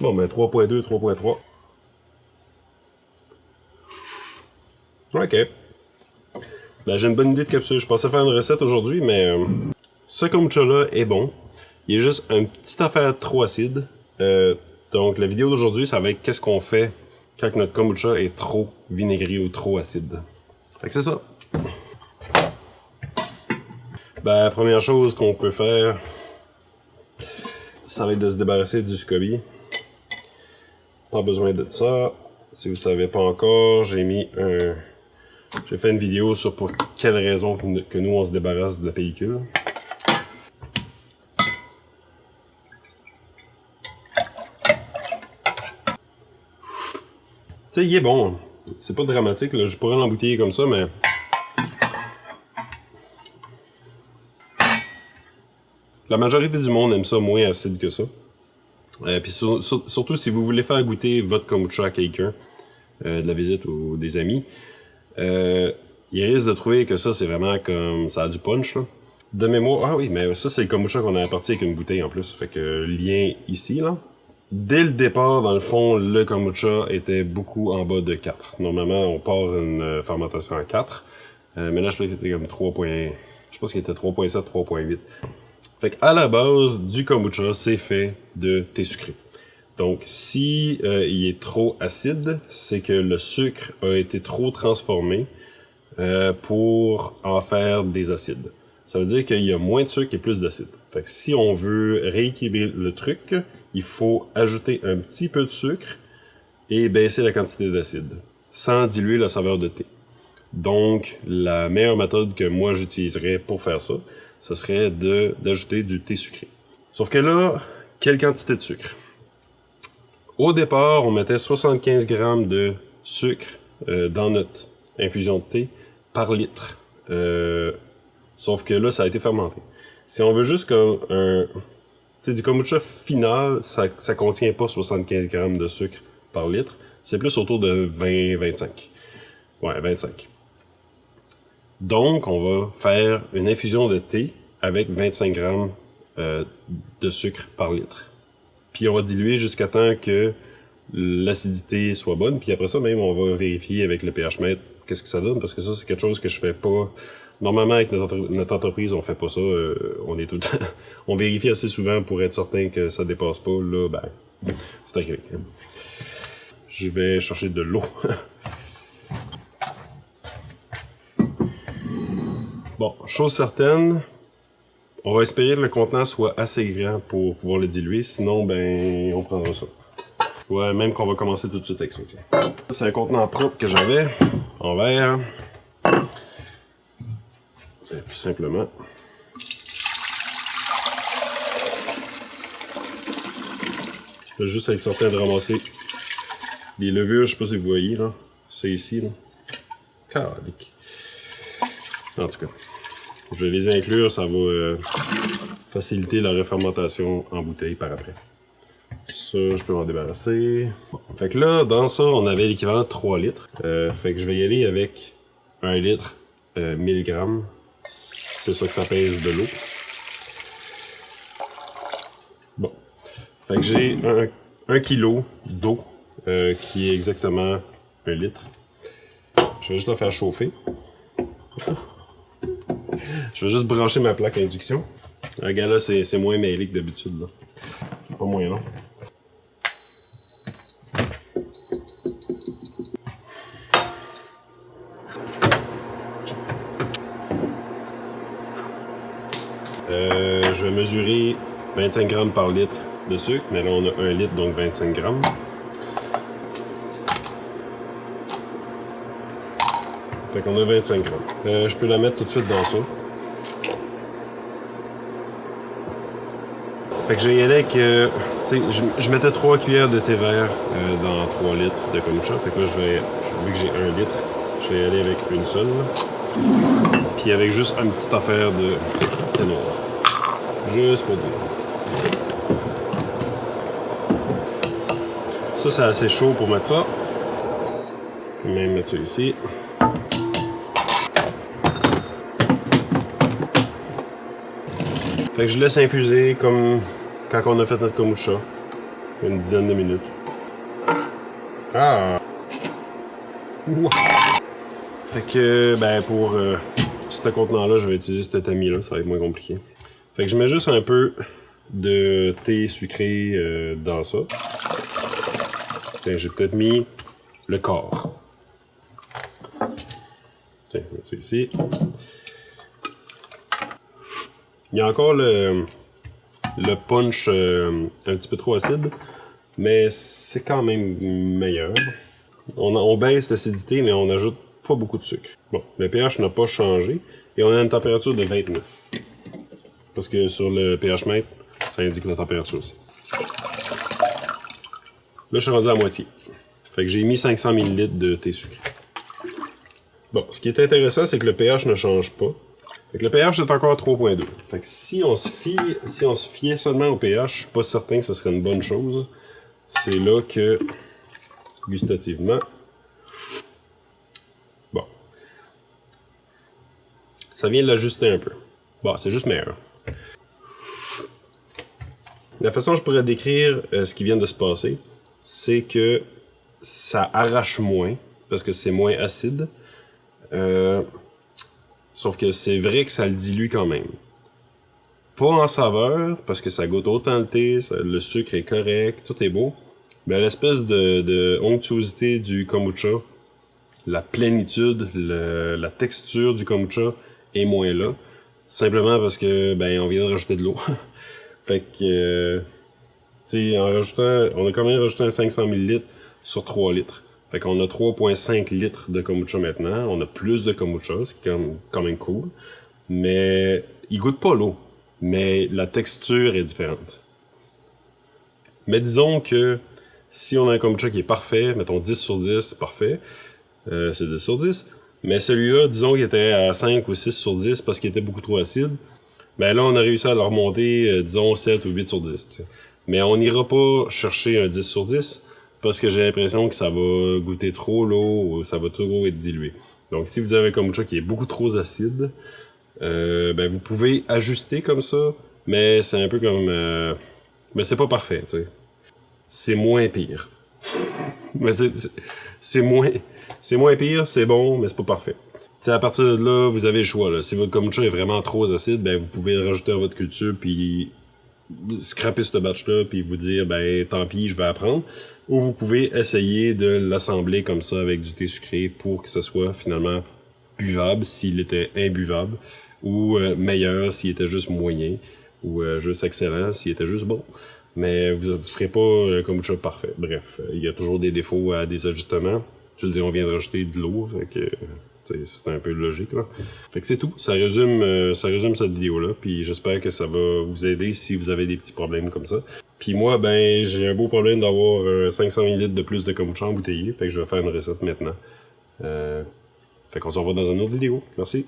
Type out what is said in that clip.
Bon, ben 3.2, 3.3. Ok. Ben, j'ai une bonne idée de capsule. Je pensais faire une recette aujourd'hui, mais ce kombucha-là est bon. Il est juste une petite affaire trop acide. Donc, la vidéo d'aujourd'hui, ça va être qu'est-ce qu'on fait quand notre kombucha est trop vinaigré ou trop acide. Fait que c'est ça. Ben, la première chose qu'on peut faire, ça va être de se débarrasser du SCOBY. Pas besoin de ça. Si vous savez pas encore, j'ai fait une vidéo sur pour quelle raison que nous on se débarrasse de la pellicule. Tu sais, il est bon. C'est pas dramatique, là. Je pourrais l'embouteiller comme ça, mais... La majorité du monde aime ça moins acide que ça. Puis surtout si vous voulez faire goûter votre kombucha à quelqu'un, de la visite ou des amis, il risque de trouver que ça, c'est vraiment comme... ça a du punch, là. De mémoire... Ah oui, mais ça, c'est le kombucha qu'on a apporté avec une bouteille en plus. Fait que lien ici, là. Dès le départ, dans le fond, le kombucha était beaucoup en bas de 4. Normalement, on part une fermentation à 4. Mais là, je pense qu'il était comme 3. Je pense qu'il était 3.7, 3.8. Fait qu'à la base du kombucha, c'est fait de thé sucré. Donc, si il est trop acide, c'est que le sucre a été trop transformé pour en faire des acides. Ça veut dire qu'il y a moins de sucre et plus d'acide. Fait que si on veut rééquilibrer le truc, il faut ajouter un petit peu de sucre et baisser la quantité d'acide, sans diluer la saveur de thé. Donc, la meilleure méthode que moi j'utiliserais pour faire ça, ce serait d'ajouter du thé sucré. Sauf que là, quelle quantité de sucre? Au départ, on mettait 75 grammes de sucre dans notre infusion de thé par litre. Sauf que là, ça a été fermenté. Si on veut juste comme un... Tu sais, du kombucha final, ça contient pas 75 grammes de sucre par litre. C'est plus autour de 20-25. Ouais, 25. Donc, on va faire une infusion de thé avec 25 grammes de sucre par litre. Puis on va diluer jusqu'à temps que l'acidité soit bonne. Puis après ça, même, on va vérifier avec le pH mètre qu'est-ce que ça donne. Parce que ça, c'est quelque chose que je fais pas... Normalement, avec notre entreprise, on fait pas ça. On est tout le temps... on vérifie assez souvent pour être certain que ça dépasse pas. Là, ben, c'est agréable. Je vais chercher de l'eau. Bon, chose certaine, on va espérer que le contenant soit assez grand pour pouvoir le diluer. Sinon, ben, on prendra ça. Ouais, même qu'on va commencer tout de suite avec ça. C'est un contenant propre que j'avais, en verre. Tout simplement. Je vais juste être certain de ramasser les levures, je sais pas si vous voyez, là. C'est ici, là. Calique. En tout cas, je vais les inclure, ça va faciliter la refermentation en bouteille par après. Ça, je peux m'en débarrasser. Bon. Fait que là, dans ça, on avait l'équivalent de 3 litres. Fait que je vais y aller avec 1 litre, 1000 grammes. C'est ça que ça pèse de l'eau. Bon. Fait que j'ai 1 kilo d'eau qui est exactement 1 litre. Je vais juste la faire chauffer. Je vais juste brancher ma plaque à induction. Regarde là, c'est moins mêlé que d'habitude. C'est pas moins long. Je vais mesurer 25 grammes par litre de sucre, mais là on a 1 litre, donc 25 grammes. Fait qu'on a 25 grammes. Je peux la mettre tout de suite dans ça. Fait que je vais y aller avec... tu sais, je mettais 3 cuillères de thé vert dans 3 litres de kombucha. Fait que là, vu que j'ai 1 litre, je vais y aller avec une seule. Puis avec juste une petite affaire de thé noir. Juste pour dire. Ça, c'est assez chaud pour mettre ça. Je vais même mettre ça ici. Fait que je laisse infuser comme quand on a fait notre kombucha. Une dizaine de minutes. Ah! Ouah. Fait que, ben, pour ce contenant-là, je vais utiliser cet tamis-là, ça va être moins compliqué. Fait que je mets juste un peu de thé sucré dans ça. Tiens, j'ai peut-être mis le quart. Tiens, je vais mettre ça ici. Il y a encore le punch un petit peu trop acide, mais c'est quand même meilleur. On baisse l'acidité, mais on n'ajoute pas beaucoup de sucre. Bon, le pH n'a pas changé, et on a une température de 29. Parce que sur le pH mètre, ça indique la température aussi. Là, je suis rendu à moitié. Fait que j'ai mis 500 ml de thé sucré. Bon, ce qui est intéressant, c'est que le pH ne change pas. Fait que le pH est encore à 3.2. Fait que si on se fiait seulement au pH, je suis pas certain que ce serait une bonne chose. C'est là que, gustativement, bon, ça vient de l'ajuster un peu. Bon, c'est juste meilleur. La façon dont je pourrais décrire ce qui vient de se passer, c'est que ça arrache moins, parce que c'est moins acide. Sauf que c'est vrai que ça le dilue quand même. Pas en saveur, parce que ça goûte autant le thé, le sucre est correct, tout est beau. Mais l'espèce de onctuosité du kombucha, la plénitude, la texture du kombucha est moins là. Simplement parce que, ben, on vient de rajouter de l'eau. Fait que, tu sais, on a quand même rajouté un 500 ml sur 3 litres. Fait qu'on a 3.5 litres de kombucha maintenant. On a plus de kombucha, ce qui est quand même cool. Mais il goûte pas l'eau. Mais la texture est différente. Mais disons que si on a un kombucha qui est parfait, mettons 10 sur 10, parfait, c'est 10 sur 10. Mais celui-là, disons qu'il était à 5 ou 6 sur 10 parce qu'il était beaucoup trop acide. Ben là, on a réussi à le remonter, disons 7 ou 8 sur 10. T'sais. Mais on n'ira pas chercher un 10 sur 10 parce que j'ai l'impression que ça va goûter trop l'eau ou ça va trop être dilué. Donc si vous avez un kombucha qui est beaucoup trop acide, ben vous pouvez ajuster comme ça, mais c'est un peu comme... mais c'est pas parfait, tu sais. C'est moins pire. Mais c'est moins pire, c'est bon, mais c'est pas parfait. T'sais, à partir de là, vous avez le choix. Là. Si votre kombucha est vraiment trop acide, ben vous pouvez le rajouter à votre culture puis scraper ce batch-là puis vous dire ben tant pis, je vais apprendre. Ou vous pouvez essayer de l'assembler comme ça avec du thé sucré pour que ce soit finalement buvable s'il était imbuvable ou meilleur s'il était juste moyen ou juste excellent s'il était juste bon. Mais vous ferez pas le kombucha parfait. Bref, il y a toujours des défauts à des ajustements. Je veux dire, on vient de rajouter de l'eau, fait que c'est un peu logique, là. Fait que c'est tout. Ça résume cette vidéo-là. Puis j'espère que ça va vous aider si vous avez des petits problèmes comme ça. Puis moi, ben, j'ai un beau problème d'avoir 500 ml de plus de kombucha embouteillé. Fait que je vais faire une recette maintenant. Fait qu'on se revoit dans une autre vidéo. Merci.